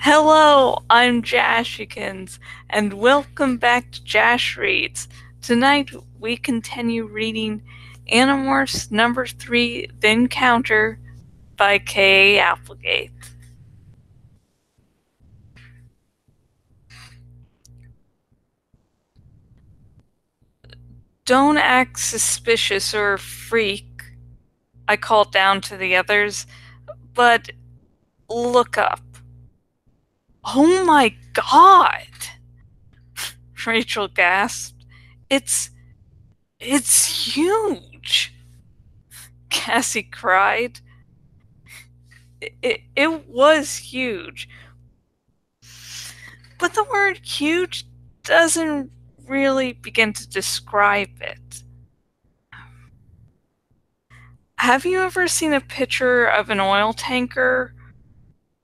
Hello, I'm Jashikins, and welcome back to Jash Reads. Tonight we continue reading Animorphs number 3, The Encounter by K.A. Applegate. Don't act suspicious or a freak, I called down to the others, but look up. Oh my god! Rachel gasped. It's huge! Cassie cried. It was huge, but the word huge doesn't really begin to describe it. Have you ever seen a picture of an oil tanker?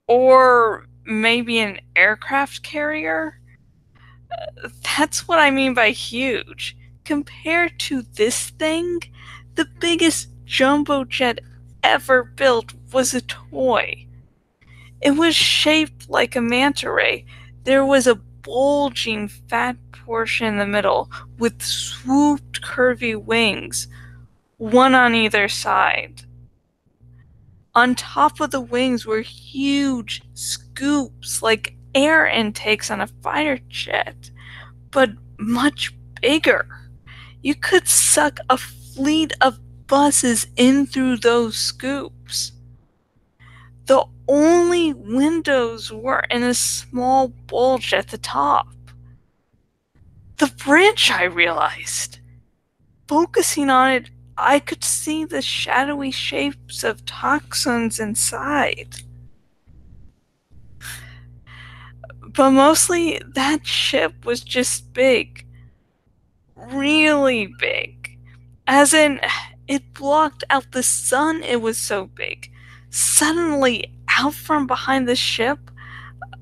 Or maybe an aircraft carrier? That's what I mean by huge. Compared to this thing, the biggest jumbo jet ever built was a toy. It was shaped like a manta ray. There was a bulging fat portion in the middle with swooped curvy wings, one on either side. On top of the wings were huge scoops like air intakes on a fighter jet, but much bigger. You could suck a fleet of buses in through those scoops. The only windows were in a small bulge at the top. The bridge, I realized. Focusing on it, I could see the shadowy shapes of toxins inside. But mostly, that ship was just big. Really big. As in, it blocked out the sun, it was so big. Suddenly, out from behind the ship,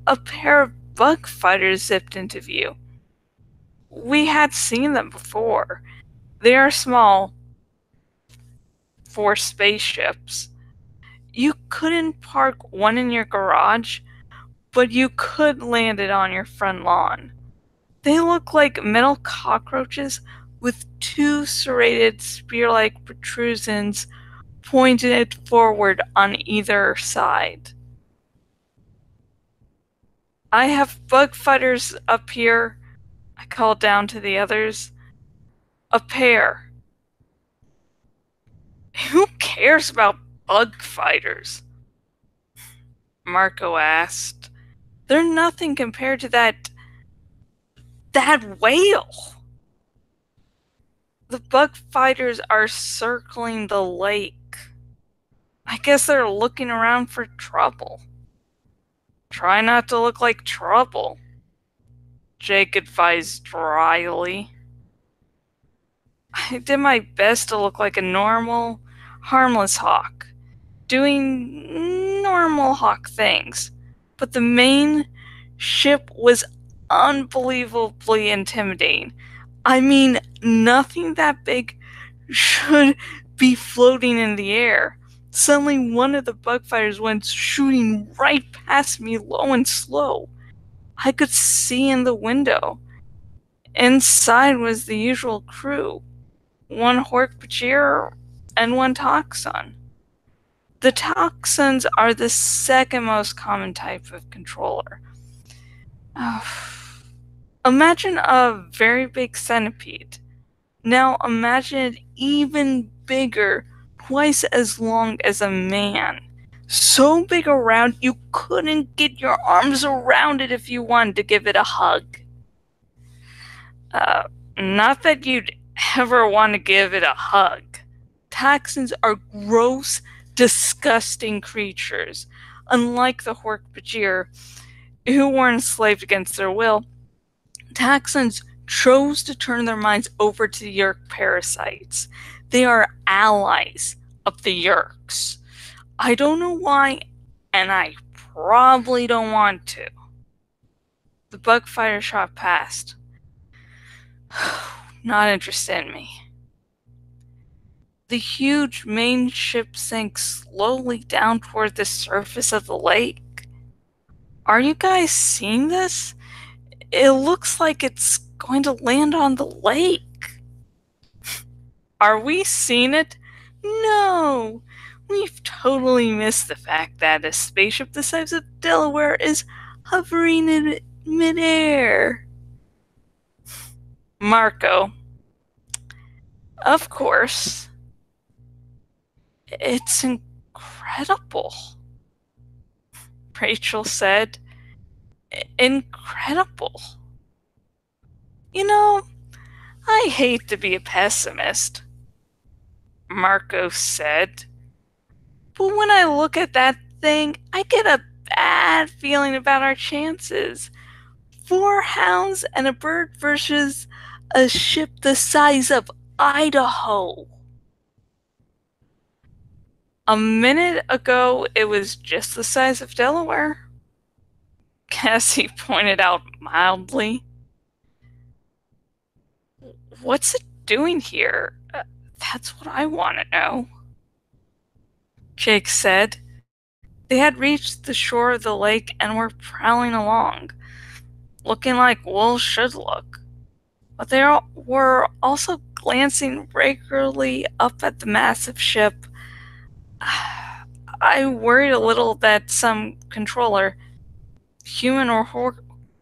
a pair of bug fighters zipped into view. We had seen them before. They are small for spaceships. You couldn't park one in your garage, but you could land it on your front lawn. They look like metal cockroaches with two serrated spear-like protrusions pointed forward on either side. I have bug fighters up here, I called down to the others. A pair. Who cares about bug fighters? Marco asked. They're nothing compared to that whale. The bug fighters are circling the lake. I guess they're looking around for trouble. Try not to look like trouble, Jake advised dryly. I did my best to look like a normal, harmless hawk, doing normal hawk things. But the main ship was unbelievably intimidating. I mean, nothing that big should be floating in the air. Suddenly, one of the bug fighters went shooting right past me, low and slow. I could see in the window. Inside was the usual crew, one Hork-Bajir and one Toxon. The Toxons are the second most common type of controller. Imagine a very big centipede. Now imagine it even bigger, twice as long as a man. So big around you couldn't get your arms around it if you wanted to give it a hug. Not that you'd ever want to give it a hug. Toxins are gross, disgusting creatures. Unlike the Hork-Bajir, who were enslaved against their will, Toxins chose to turn their minds over to the Yeerk parasites. They are allies of the Yeerks. I don't know why, and I probably don't want to. The bug fighter shot past. Not interested in me. The huge main ship sank slowly down toward the surface of the lake. Are you guys seeing this? It looks like it's going to land on the lake. Are we seeing it? No! We've totally missed the fact that a spaceship the size of Delaware is hovering in midair. Marco. Of course. It's incredible. Rachel said. Incredible. You know, I hate to be a pessimist, Marco said. But when I look at that thing, I get a bad feeling about our chances. 4 hounds and a bird versus a ship the size of Idaho. A minute ago, it was just the size of Delaware, Cassie pointed out mildly. What's it doing here? That's what I want to know, Jake said. They had reached the shore of the lake and were prowling along, looking like wolves should look. But they were also glancing regularly up at the massive ship. I worried a little that some controller, human or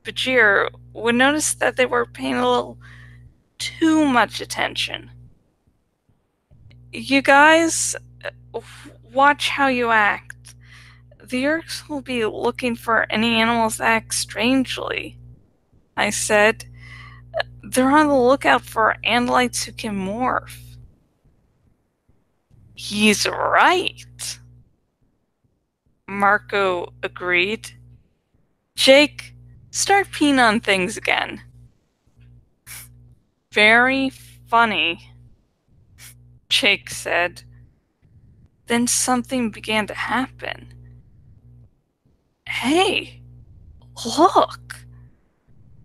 Bajir, would notice that they were paying a little too much attention. You guys, watch how you act. The Yerks will be looking for any animals that act strangely, I said. They're on the lookout for andalites who can morph. He's right, Marco agreed. Jake, start peeing on things again. Very funny, Jake said. Then something began to happen. Hey, look!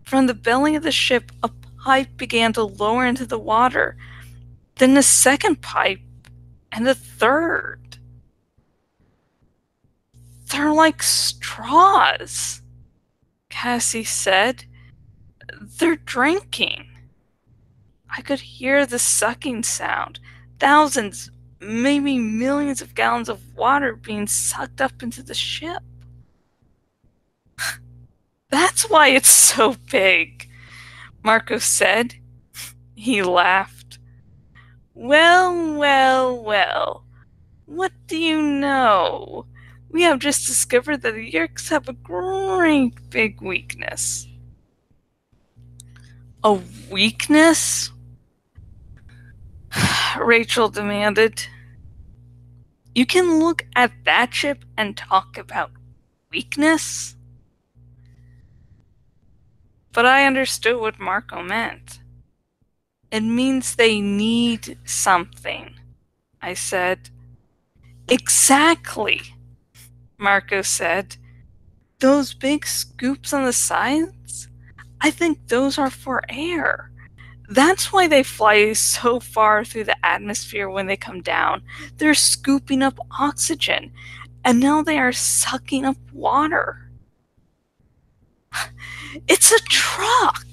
From the belly of the ship, a pipe began to lower into the water, then a second pipe, and a third. They're like straws, Cassie said. They're drinking. I could hear the sucking sound. Thousands, maybe millions of gallons of water being sucked up into the ship. That's why it's so big, Marco said. He laughed. Well, well, well. What do you know? We have just discovered that the Yerks have a great big weakness. A weakness? Rachel demanded. You can look at that ship and talk about weakness? But I understood what Marco meant. It means they need something, I said. Exactly, Marco said. Those big scoops on the sides? I think those are for air. That's why they fly so far through the atmosphere when they come down. They're scooping up oxygen, and now they are sucking up water. It's a truck!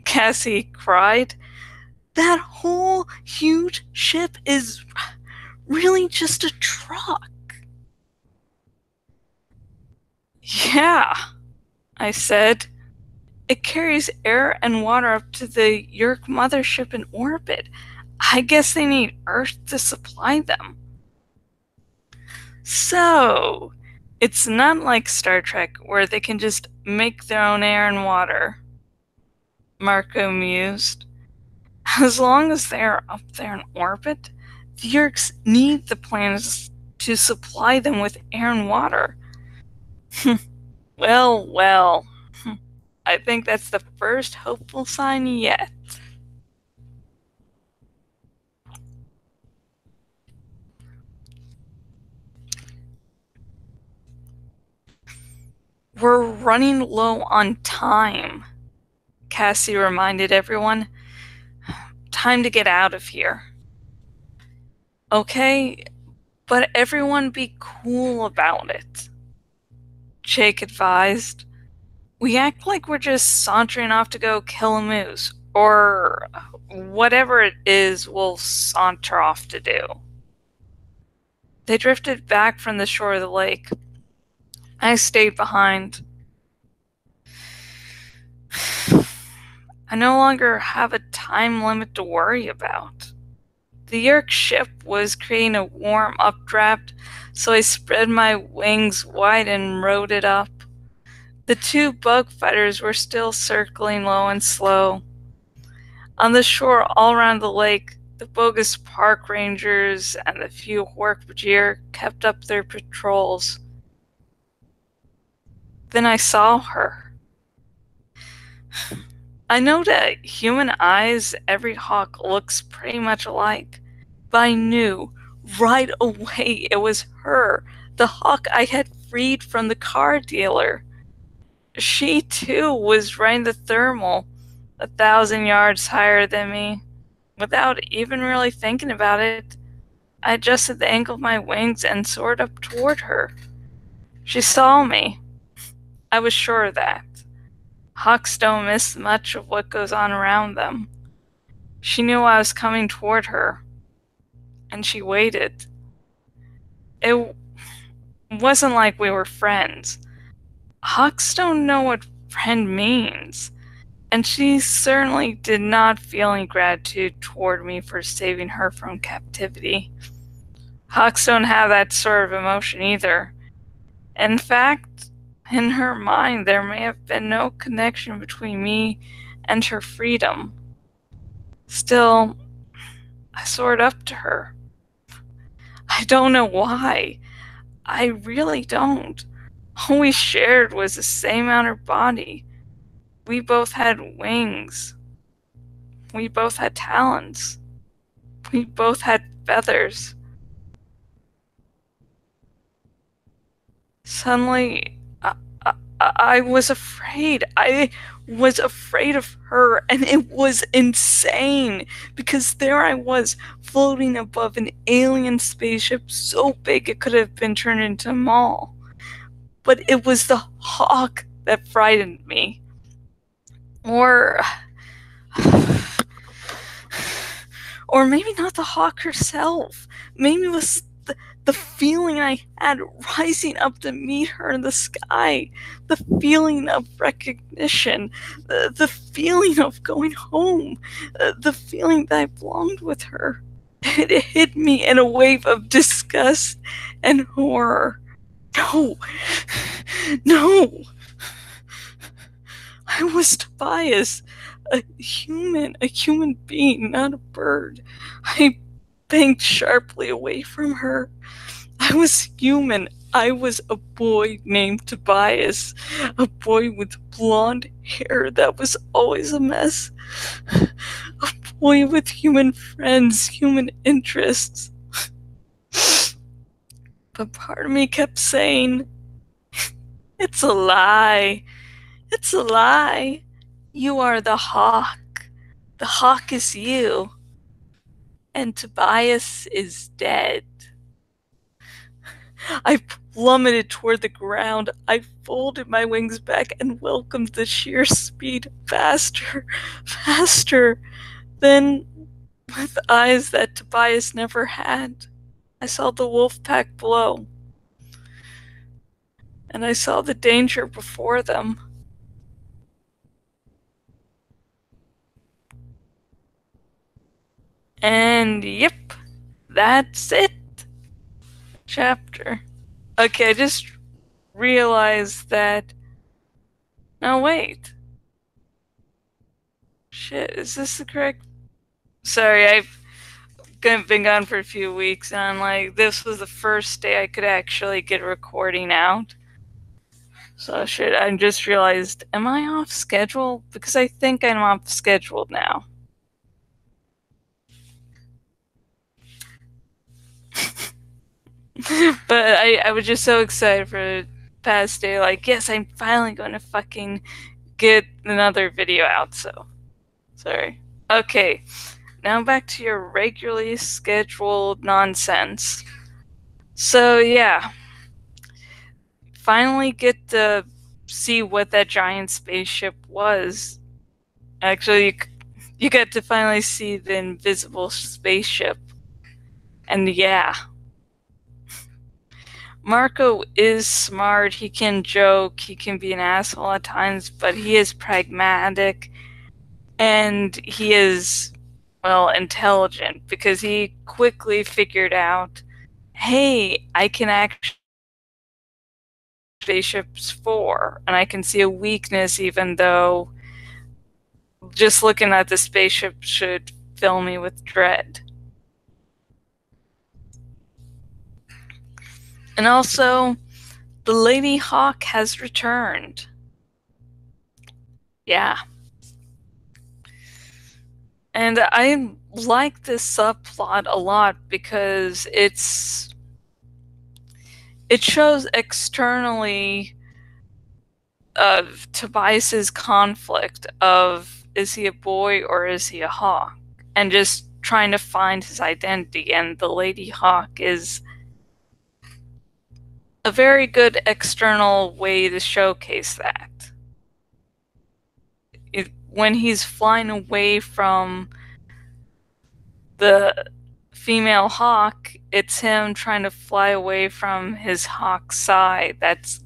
Cassie cried. That whole huge ship is really just a truck. Yeah, I said. It carries air and water up to the Yerk mothership in orbit. I guess they need Earth to supply them. So, it's not like Star Trek where they can just make their own air and water, Marco mused. As long as they are up there in orbit, the Yerks need the planets to supply them with air and water. Well, well. I think that's the first hopeful sign yet. We're running low on time, Cassie reminded everyone. Time to get out of here. Okay, but everyone be cool about it, Jake advised. We act like we're just sauntering off to go kill a moose, or whatever it is we'll saunter off to do. They drifted back from the shore of the lake. I stayed behind. I no longer have a time limit to worry about. The Yerk ship was creating a warm updraft, so I spread my wings wide and rode it up. The two bug fighters were still circling low and slow. On the shore all around the lake, the bogus park rangers and the few Hork-Bajir kept up their patrols. Then I saw her. I know that human eyes, every hawk looks pretty much alike, but I knew right away it was her, the hawk I had freed from the car dealer. She too was riding the thermal, 1,000 yards higher than me. Without even really thinking about it, I adjusted the angle of my wings and soared up toward her. She saw me. I was sure of that. Hawks don't miss much of what goes on around them. She knew I was coming toward her, and she waited. It wasn't like we were friends. Hawks don't know what friend means, and she certainly did not feel any gratitude toward me for saving her from captivity. Hawks don't have that sort of emotion either. In fact, in her mind, there may have been no connection between me and her freedom. Still, I soared up to her. I don't know why. I really don't. All we shared was the same outer body. We both had wings. We both had talons. We both had feathers. Suddenly, I was afraid. I was afraid of her, and it was insane because there I was, floating above an alien spaceship so big it could have been turned into a mall. But it was the hawk that frightened me. Or maybe not the hawk herself. Maybe it was the feeling I had rising up to meet her in the sky, the feeling of recognition, the feeling of going home, the feeling that I belonged with her. It hit me in a wave of disgust and horror. No, no. I was Tobias, a human being, not a bird. I banked sharply away from her. I was human. I was a boy named Tobias, a boy with blonde hair that was always a mess, a boy with human friends, human interests. But part of me kept saying, it's a lie. It's a lie. You are the hawk. The hawk is you. And Tobias is dead. I plummeted toward the ground. I folded my wings back and welcomed the sheer speed faster, faster. Then, with eyes that Tobias never had, I saw the wolf pack below. And I saw the danger before them. And yep, that's it. Chapter. Okay, I just realized that. No, wait. Shit, is this the correct? Sorry, I've been gone for a few weeks, and I'm like, this was the first day I could actually get a recording out. So shit, I just realized, am I off schedule? Because I think I'm off schedule now. But I was just so excited for the past day, like, yes, I'm finally going to fucking get another video out, so. Sorry. Okay, now back to your regularly scheduled nonsense. So, yeah. finally get to see what that giant spaceship was. Actually, you get to finally see the invisible spaceship. And yeah, Marco is smart, he can joke, he can be an asshole at times, but he is pragmatic and he is, well, intelligent because he quickly figured out, hey, I can actually spaceships for, and I can see a weakness even though just looking at the spaceship should fill me with dread. And also, the Lady Hawk has returned. Yeah. And I like this subplot a lot because it shows externally of Tobias's conflict of, is he a boy or is he a hawk? And just trying to find his identity, and the Lady Hawk is a very good external way to showcase that. When he's flying away from the female hawk, it's him trying to fly away from his hawk side that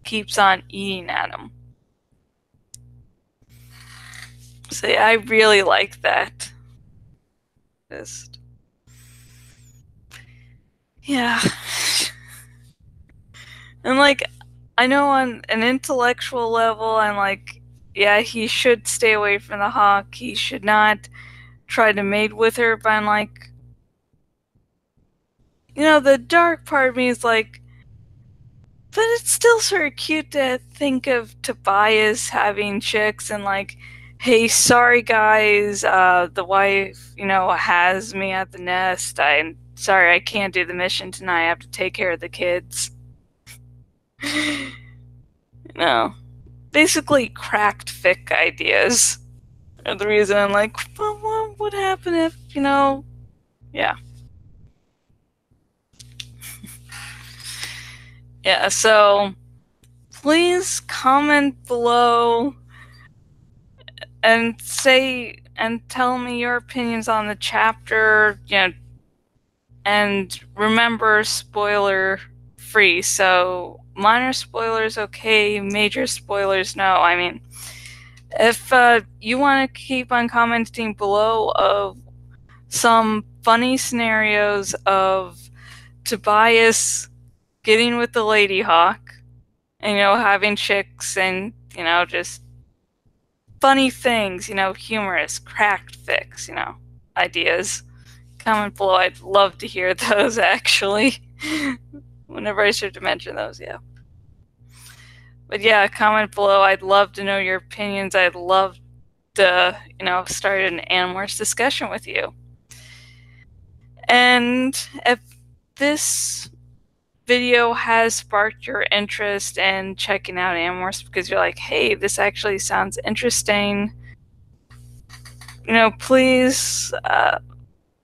keeps on eating at him. So yeah, I really like that. Yeah. And like, I know on an intellectual level, I'm like, yeah, he should stay away from the hawk. He should not try to mate with her, but I'm like, you know, the dark part of me is like, but it's still sort of cute to think of Tobias having chicks and like, hey, sorry guys, the wife, you know, has me at the nest. I'm sorry, I can't do the mission tonight. I have to take care of the kids. No. Basically cracked fic ideas are the reason I'm like, well, what would happen if, you know, yeah. Yeah, so please comment below and say and tell me your opinions on the chapter, you know, and remember, spoiler free. So minor spoilers okay, major spoilers no. I mean, if you want to keep on commenting below of some funny scenarios of Tobias getting with the Lady Hawk and, you know, having chicks and, you know, just funny things, you know, humorous, cracked fics, you know, ideas, comment below. I'd love to hear those, actually. Whenever I start to mention those, yeah. But yeah, comment below. I'd love to know your opinions. I'd love to, you know, start an Animorphs discussion with you. And if this video has sparked your interest in checking out Animorphs because you're like, hey, this actually sounds interesting, you know, please,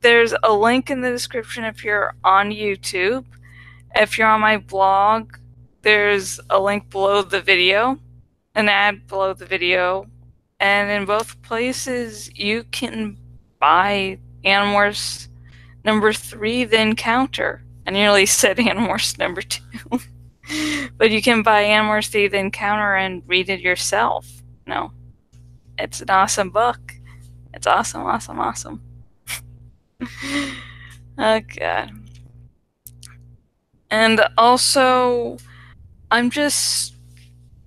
there's a link in the description if you're on YouTube. If you're on my blog, there's a link below the video, an ad below the video, and in both places you can buy Animorphs number 3, The Encounter. I nearly said Animorphs number 2. But you can buy Animorphs 3, The Encounter and read it yourself. No, it's an awesome book. It's awesome, awesome, awesome. Oh god. And also, I'm just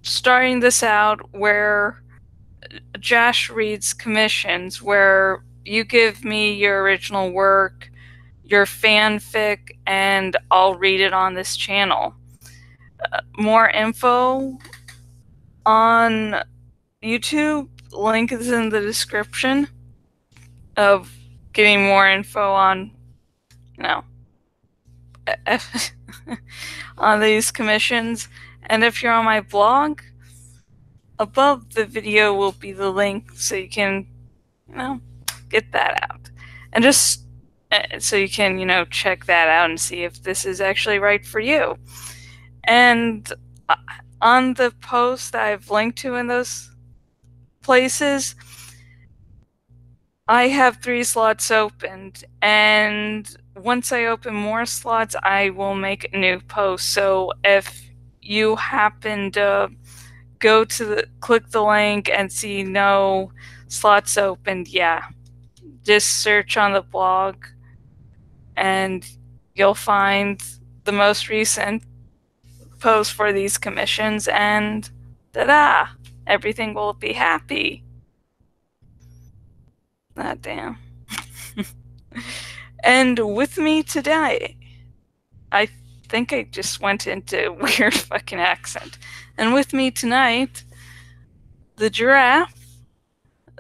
starting this out where Jash reads commissions, where you give me your original work, your fanfic, and I'll read it on this channel. More info on YouTube, link is in the description of getting more info on, you know, on these commissions. And if you're on my blog, above the video will be the link so you can, you know, get that out. And just so you can, you know, check that out and see if this is actually right for you. And on the post that I've linked to in those places, I have 3 slots opened, and once I open more slots, I will make a new post. So if you happen to click the link and see no slots opened, yeah, just search on the blog and you'll find the most recent post for these commissions, and ta-da, everything will be happy. Ah, damn. And with me today, I think I just went into a weird fucking accent. And with me tonight, the giraffe.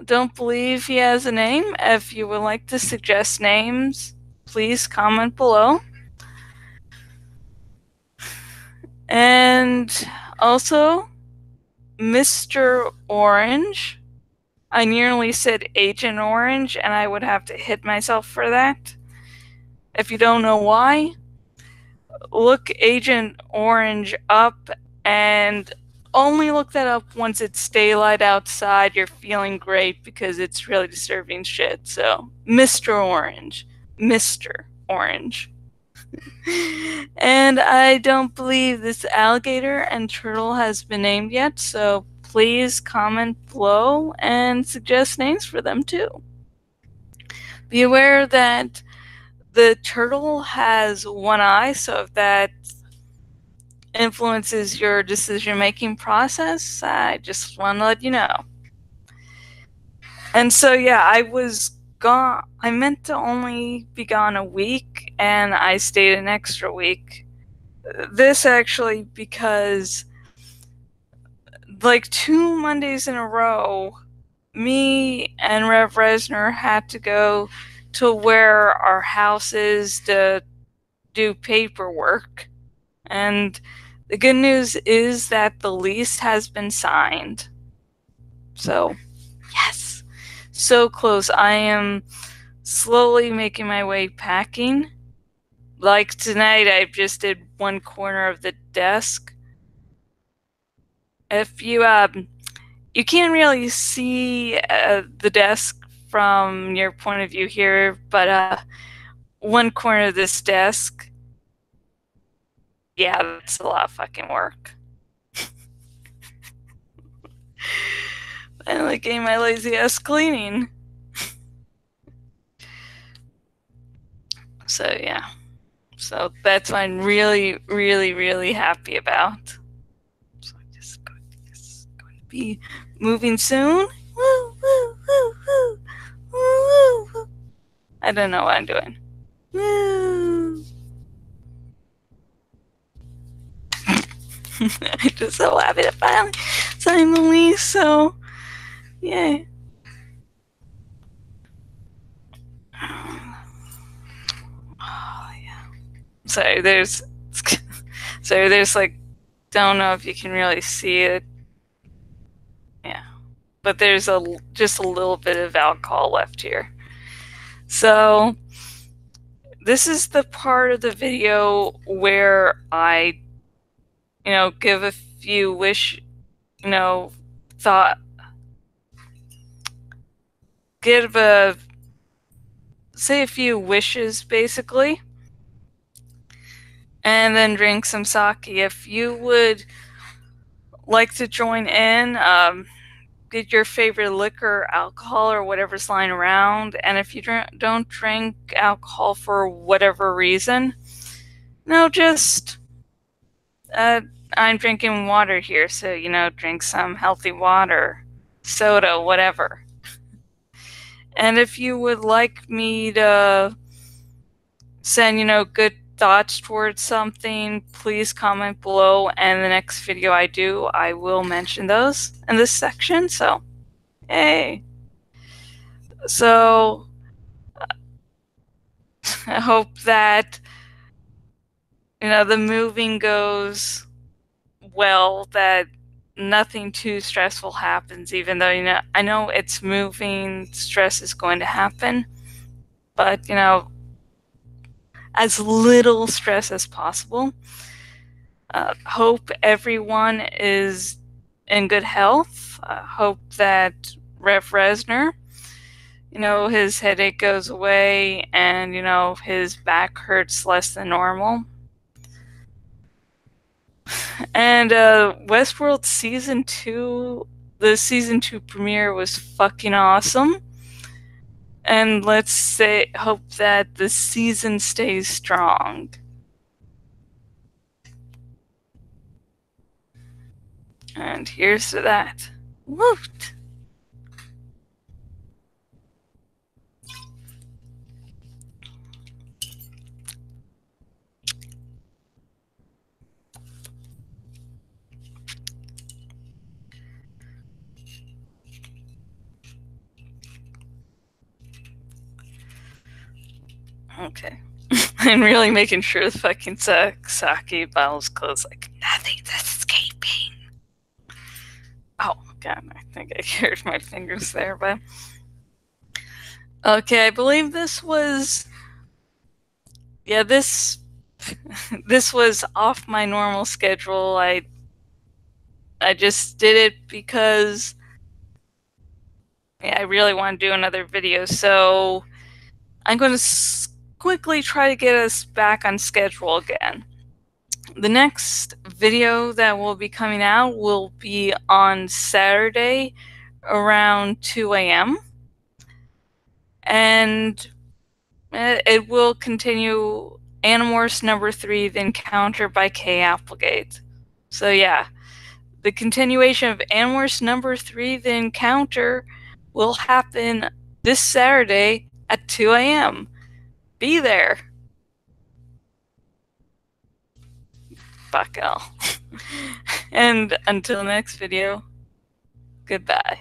Don't believe he has a name. If you would like to suggest names, please comment below. And also, Mr. Orange. I nearly said Agent Orange, and I would have to hit myself for that. If you don't know why, look Agent Orange up, and only look that up once it's daylight outside. You're feeling great because it's really disturbing shit. So, Mr. Orange. Mr. Orange. And I don't believe this alligator and turtle has been named yet, so please comment below and suggest names for them too. Be aware that the turtle has one eye, so if that influences your decision-making process, I just want to let you know. And so yeah, I was gone. I meant to only be gone a week, and I stayed an extra week. This actually because like 2 Mondays in a row, me and Rev Resner had to go to where our house is to do paperwork. And the good news is that the lease has been signed. So, yes, so close. I am slowly making my way packing. Like tonight, I just did one corner of the desk. If you you can't really see the desk from your point of view here, but one corner of this desk, yeah, that's a lot of fucking work. I like getting my lazy ass cleaning. So yeah, so that's what I'm really, really, really happy about. So I'm just going to be moving soon. Woo, woo, woo, woo, woo, woo. I don't know what I'm doing. Woo. I'm just so happy to finally sign the lease, so yay. Oh, yeah. So there's like, don't know if you can really see it. Yeah. But there's just a little bit of alcohol left here. So this is the part of the video where I, give a few say a few wishes basically, and then drink some sake. If you would like to join in, get your favorite liquor, alcohol, or whatever's lying around. And if you don't drink alcohol for whatever reason, just I'm drinking water here, so drink some healthy water, soda, whatever. And if you would like me to send good thoughts towards something, please comment below, and the next video I do, I will mention those in this section. So yay. So I hope that the moving goes well, that nothing too stressful happens, even though I know it's moving, stress is going to happen, but as little stress as possible. Hope everyone is in good health. Hope that Rev Resner, his headache goes away and, his back hurts less than normal. And Westworld Season 2, the Season 2 premiere was fucking awesome. And hope that the season stays strong. And here's to that. Woot! Okay. I'm really making sure the fucking sake bottle's closed. Like, nothing's escaping. Oh, God, I think I carried my fingers there, but... Okay, I believe this was... Yeah, this was off my normal schedule. I just did it because I really want to do another video, so I'm going to quickly try to get us back on schedule again. The next video that will be coming out will be on Saturday around 2 a.m. And it will continue Animorphs number 3, The Encounter by Kay Applegate. So yeah, the continuation of Animorphs number 3, The Encounter will happen this Saturday at 2 a.m. Be there. Fuck all. And until next video, goodbye.